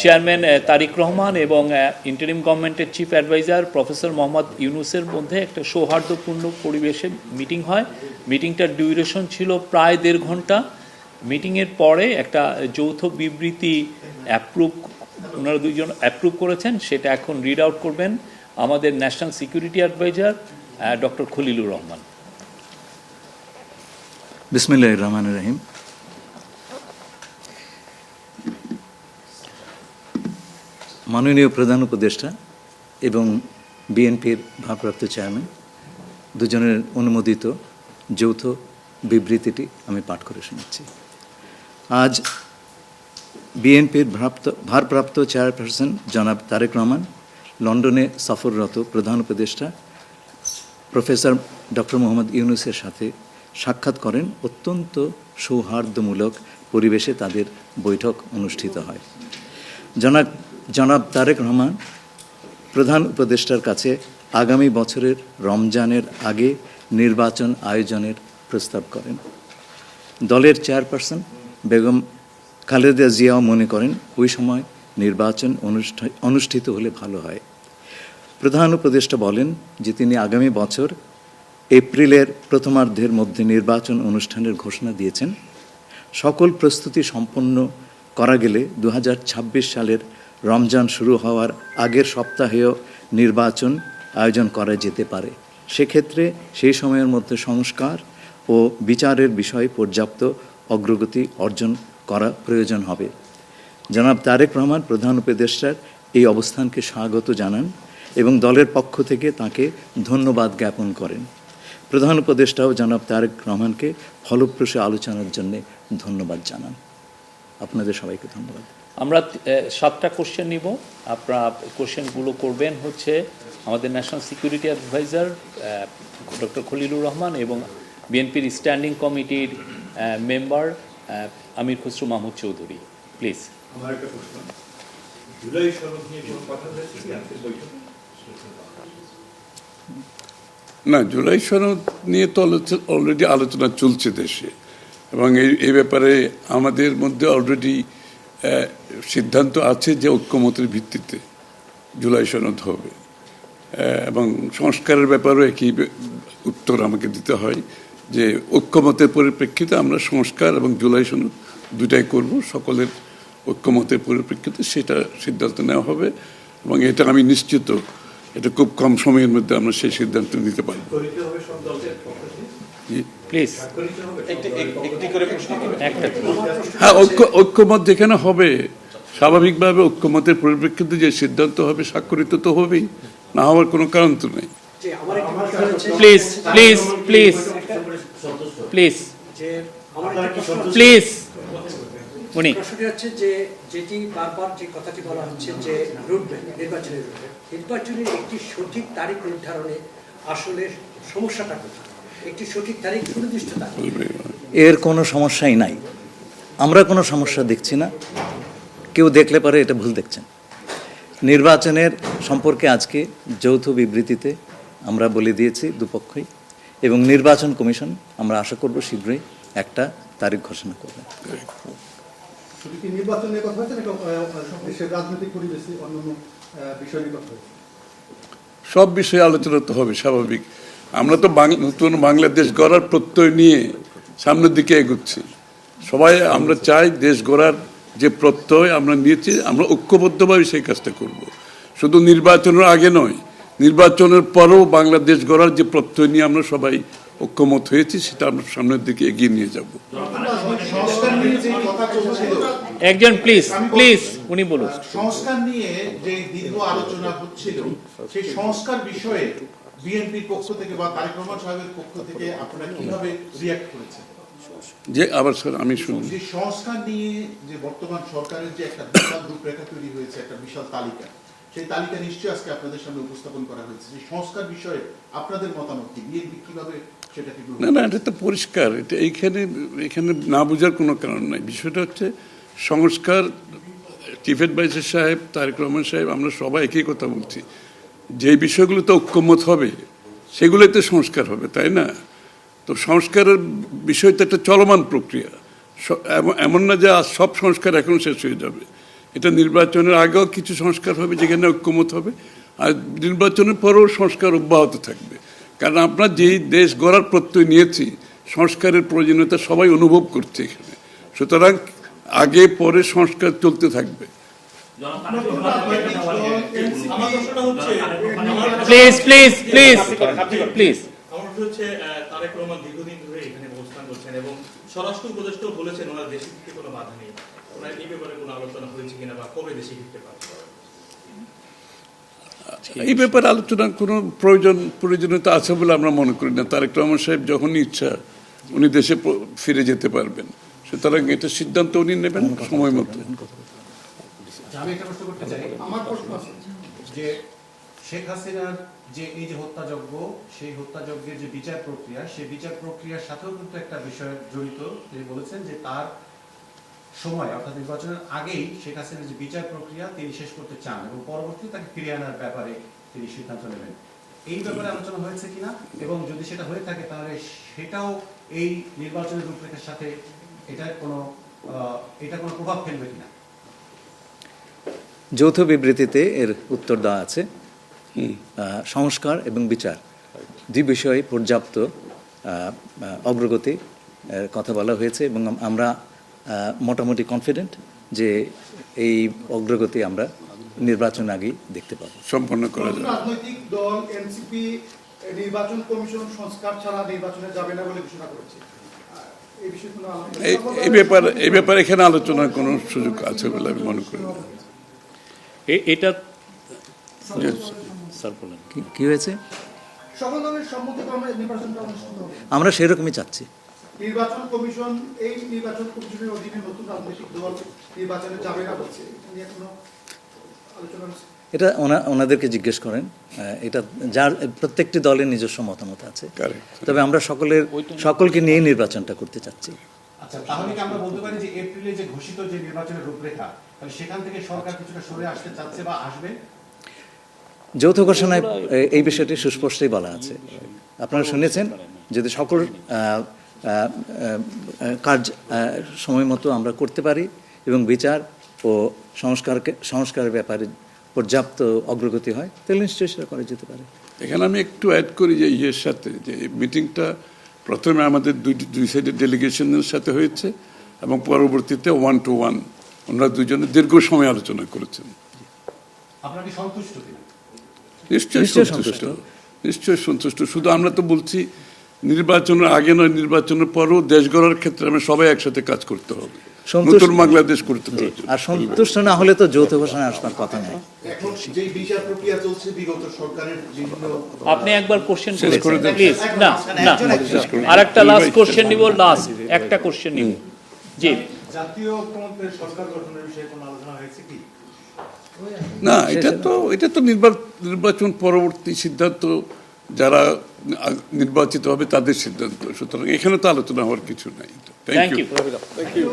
Chairman তারিক রহমান এবং interim গভর্নমেন্টের chief adviser professor Mohammad ইউনুসের মধ্যে একটা সৌহার্দ্যপূর্ণ পরিবেশে মিটিং হয়। মিটিংটার ডিউরেশন ছিল প্রায় 1.5 ঘন্টা। মিটিংয়ের পরে একটা যৌথ বিবৃতি ওনারা দুইজন অ্যাপ্রুভ করেছেন, সেটা এখন রিড আউট করবেন আমাদের national security adviser doctor Khalilur Rahman. বিসমিল্লাহির রহমানির রহিম। মাননীয় প্রধান উপদেষ্টা এবং বিএনপির ভারপ্রাপ্ত চেয়ারম্যান দুজনের অনুমোদিত যৌথ বিবৃতিটি আমি পাঠ করে শোনাচ্ছি। আজ বিএনপির ভারপ্রাপ্ত চেয়ারপারসন জনাব তারেক রহমান লন্ডনে সফররত প্রধান উপদেষ্টা প্রফেসর ডক্টর মোহাম্মদ ইউনুসের সাথে সাক্ষাৎ করেন। অত্যন্ত সৌহার্দ্যমূলক পরিবেশে তাদের বৈঠক অনুষ্ঠিত হয়। জনাব তারেক রহমান প্রধান উপদেষ্টার কাছে আগামী বছরের রমজানের আগে নির্বাচন আয়োজনের প্রস্তাব করেন। দলের চেয়ারপারসন বেগম খালেদা জিয়াও মনে করেন ওই সময় নির্বাচন অনুষ্ঠিত হলে ভালো হয়। প্রধান উপদেষ্টা বলেন যে তিনি আগামী বছর এপ্রিলের প্রথমার্ধের মধ্যে নির্বাচন অনুষ্ঠানের ঘোষণা দিয়েছেন। সকল প্রস্তুতি সম্পন্ন করা গেলে 2026 সালের রমজান শুরু হওয়ার আগের সপ্তাহেও নির্বাচন আয়োজন করা যেতে পারে। সেক্ষেত্রে সেই সময়ের মধ্যে সংস্কার ও বিচারের বিষয়ে পর্যাপ্ত অগ্রগতি অর্জন করা প্রয়োজন হবে। জনাব তারেক রহমান প্রধান উপদেষ্টার এই অবস্থানকে স্বাগত জানান এবং দলের পক্ষ থেকে তাকে ধন্যবাদ জ্ঞাপন করেন। প্রধান উপদেষ্টাও জনাব তারেক রহমানকে ফলপ্রসূ আলোচনার জন্য ধন্যবাদ জানান। আপনাদের সবাইকে ধন্যবাদ। আমরা 7টা কোশ্চেন নিব। আপনারা কোশ্চেনগুলো করবেন হচ্ছে আমাদের national security adviser doctor Khalilur Rahman এবং বিএনপির স্ট্যান্ডিং কমিটির মেম্বার আমির খসরু মাহমুদ চৌধুরী। প্লিজ। না, জুলাই সনদ নিয়ে তো অলরেডি আলোচনা চলছে দেশে, এবং এই ব্যাপারে আমাদের মধ্যে অলরেডি সিদ্ধান্ত আছে যে ঐক্যমতের ভিত্তিতে জুলাই সনদ হবে, এবং সংস্কারের ব্যাপারেও একই উত্তর আমাকে দিতে হয় যে ঐক্যমতের পরিপ্রেক্ষিতে আমরা সংস্কার এবং জুলাই সনদ দুটাই করব। সকলের ঐক্যমতের পরিপ্রেক্ষিতে সেটা সিদ্ধান্ত নেওয়া হবে, এবং এটা আমি নিশ্চিত এটা খুব কম সময়ের মধ্যে আমরা সেই সিদ্ধান্ত নিতে পারব। হ্যাঁ, ঐক্যমত যেখানে হবে স্বাভাবিকভাবে ঐক্যমতের পরিপ্রেক্ষিতে যে সিদ্ধান্ত হবে স্বাক্ষরিত তো হবেই, না হওয়ার কোনো কারণ তো নেই। Please please please please please. উনি প্রশ্নটি হচ্ছে যে যেটি বারবার যে কথাটি বলা হচ্ছে যে রুটম্যাপ নির্বাচনের একটি সঠিক তারিখ নির্ধারণে আসলে সমস্যাটা কোথায়? একটি সঠিক তারিখ সুনির্দিষ্ট তারিখ এর কোনো সমস্যাই নাই। আমরা কোনো সমস্যা দেখছি না। কেউ দেখলে পারে এটা ভুল দেখছেন। নির্বাচনের সম্পর্কে আজকে যৌথ বিবৃতিতে আমরা বলে দিয়েছি দুপক্ষই, এবং নির্বাচন কমিশন আমরা আশা করব শীঘ্রই একটা তারিখ ঘোষণা করবে। সব বিষয়ে আলোচনা তো হবে স্বাভাবিক। আমরা তো নতুন বাংলাদেশ গড়ার প্রত্যয় নিয়ে সামনের দিকে এগোচ্ছি। সবাই আমরা চাই দেশ গড়ার যে প্রত্যয় আমরা নিয়েছি, আমরা ঐক্যবদ্ধভাবে সেই কাজটা করব। শুধু নির্বাচনের আগে নয়, নির্বাচনের পরেও বাংলাদেশ গড়ার যে প্রত্যয় নিয়ে আমরা সবাই ঐক্যমত হয়েছি সেটা আমরা সামনের দিকে এগিয়ে নিয়ে যাব। একজন প্লিজ প্লিজ উনি বলুন। সংস্কার নিয়ে যে দীর্ঘ আলোচনা হচ্ছিল, সেই সংস্কার বিষয়ে বিএনপির পক্ষ থেকে বা তারেক রহমান সাহেবের পক্ষ থেকে আপনারা কিভাবে রিঅ্যাক্ট করেছেন? যে আবার স্যার আমি শুনি, যে সংস্কার নিয়ে যে বর্তমান সরকারের যে একটা বিশাল রূপরেখা তৈরি হয়েছে, একটা বিশাল তালিকা, সেই তালিকা নিশ্চয়ই আজকে আপনাদের সামনে উপস্থাপন করা হয়েছে। সেই সংস্কার বিষয়ে আপনাদের মতামত কি? বিএনপি কিভাবে সেটাকে? না, এটা তো পরিষ্কার। এটা এখানে না বোঝার কোনো কারণ নাই। বিষয়টা হচ্ছে সংস্কার। চিফ অ্যাডভাইজার সাহেব, তারেক রহমান সাহেব, আমরা সবাই একই কথা বলছি। যে বিষয়গুলোতে ঐক্যমত হবে সেগুলোতে সংস্কার হবে, তাই না? তো সংস্কারের বিষয়টা একটা চলমান প্রক্রিয়া। এমন না যে আজ সব সংস্কার এখন শেষ হয়ে যাবে। এটা নির্বাচনের আগেও কিছু সংস্কার হবে যেখানে ঐক্যমত হবে, আর নির্বাচনের পরেও সংস্কার অব্যাহত থাকবে। কারণ আমরা যেই দেশ গড়ার প্রত্যয় নিয়েছি, সংস্কারের প্রয়োজনীয়তা সবাই অনুভব করছে এখানে। সুতরাং আগে পরে সংস্কার চলতে থাকবে। Please please please please. আমার হচ্ছে তারেক রহমান দীর্ঘদিন ধরে এখানে অবস্থান করছেন এবং স্বরাষ্ট্র উপদেষ্টাও বলেছেন ওনার দেশে ফিরতে কোনো বাধা নেই। ওনার এই ব্যাপারে কোনো আলোচনা হয়েছে কিনা বা কবে দেশে ফিরতে পারবে? এই ব্যাপারে আলোচনার কোনো প্রয়োজনীয়তা আছে বলে আমরা মনে করি না। তারেক রহমান সাহেব যখনই ইচ্ছা উনি দেশে ফিরে যেতে পারবেন, সুতরাং এটা সিদ্ধান্ত উনি নেবেন সময় মতো। আমি একটা প্রশ্ন করতে চাই। আমার প্রশ্ন আছে যে শেখ হাসিনার যে এই যে হত্যাযজ্ঞ, সেই হত্যাযজ্ঞের যে বিচার প্রক্রিয়া, সেই বিচার প্রক্রিয়ার সাথেও কিন্তু একটা বিষয় জড়িত। তিনি বলেছেন যে তার সময় অর্থাৎ নির্বাচনের আগেই শেখ হাসিনার যে বিচার প্রক্রিয়া তিনি শেষ করতে চান এবং পরবর্তীতে তাকে ফিরিয়ে আনার ব্যাপারে তিনি সিদ্ধান্ত নেবেন। এই ব্যাপারে আলোচনা হয়েছে কিনা, এবং যদি সেটা হয়ে থাকে তাহলে সেটাও এই নির্বাচনের রূপরেখার সাথে এটা কোনো প্রভাব ফেলবে কিনা? যৌথ বিবৃতিতে এর উত্তর দেওয়া আছে। সংস্কার এবং বিচার দুই বিষয়ে পর্যাপ্ত অগ্রগতি কথা বলা হয়েছে এবং আমরা মোটামুটি কনফিডেন্ট যে এই অগ্রগতি আমরা নির্বাচন আগেই দেখতে পাবো। সম্পন্ন করা যাবে। রাজনৈতিক দল এনসিপি নির্বাচন কমিশন সংস্কার ছাড়া নির্বাচনে যাবে না বলে ঘোষণা করেছে। এই বিষয়ে কোনো এই ব্যাপারে এখানে আলোচনার কোনো সুযোগ আছে বলে আমি মনে করি না। এটা স্যার বলেন কি হয়েছে? সকল দলের সম্মতিতে আমরা নির্বাচনটা অনুষ্ঠিত হবে। আমরা সেরকমই চাচ্ছি। নির্বাচন কমিশন এই নির্বাচন কমিশনের অধীনে নতুন রাজনৈতিক দল নির্বাচনে যাবে না বলছে, এটা নিয়ে কোনো আলোচনা হচ্ছে? এটা ওনাদেরকে জিজ্ঞেস করেন। এটা যার প্রত্যেকটি দলের নিজস্ব মতামত আছে, তবে আমরা সকলকে নিয়ে নির্বাচনটা করতে চাচ্ছি। আচ্ছা, তাহলে কি আমরা বলতে পারি যে এপ্রিলে যে ঘোষিত যে নির্বাচনের রূপরেখা, তাহলে সেখান থেকে সরকার কিছুটা সরে আসতে চাচ্ছে বা আসবে? যৌথ ঘোষণায় এই বিষয়টি সুস্পষ্টই বলা আছে। আপনারা শুনেছেন, যদি সকল কাজ সময় মতো আমরা করতে পারি এবং বিচার ও সংস্কারের ব্যাপারে পর্যাপ্ত অগ্রগতি হয়, তাহলে নিশ্চয়ই সেটা করা যেতে পারে। এখানে আমি একটু অ্যাড করি যে ইয়ের সাথে, যে মিটিংটা প্রথমে আমাদের দুই সাইডের ডেলিগেশনের সাথে হয়েছে এবং পরবর্তীতে 1 to 1 ওনারা দুজনে দীর্ঘ সময় আলোচনা করেছেন। আপনারা কি সন্তুষ্ট কিনা? নিশ্চয়ই সন্তুষ্ট। শুধু আমরা তো বলছি নির্বাচনের আগে নয়, নির্বাচনের পরও দেশ গড়ার ক্ষেত্রে আমরা সবাই একসাথে কাজ করতে হবে, নতুন বাংলাদেশ করতে হবে। আর সন্তুষ্ট না হলে তো যৌথ ঘোষণা আসবার কথা নয়। এখন যে বিচার প্রক্রিয়া চলছে বিগত সরকারের বিভিন্ন, আপনি একবার কোশ্চেন করেছেন প্লিজ। না আরেকটা লাস্ট কোশ্চেন নিব, লাস্ট একটা কোশ্চেন নিব। জি, জাতীয় ঐক্যমত্যের সরকার গঠনের বিষয়ে কোনো আলোচনা হয়েছে কি? না, এটা তো নির্বাচন পরবর্তী সিদ্ধান্ত, যারা নির্বাচিত হবে তাদের সিদ্ধান্ত। সুতরাং এখানে তো আলোচনা হওয়ার কিছু নাই। Thank you.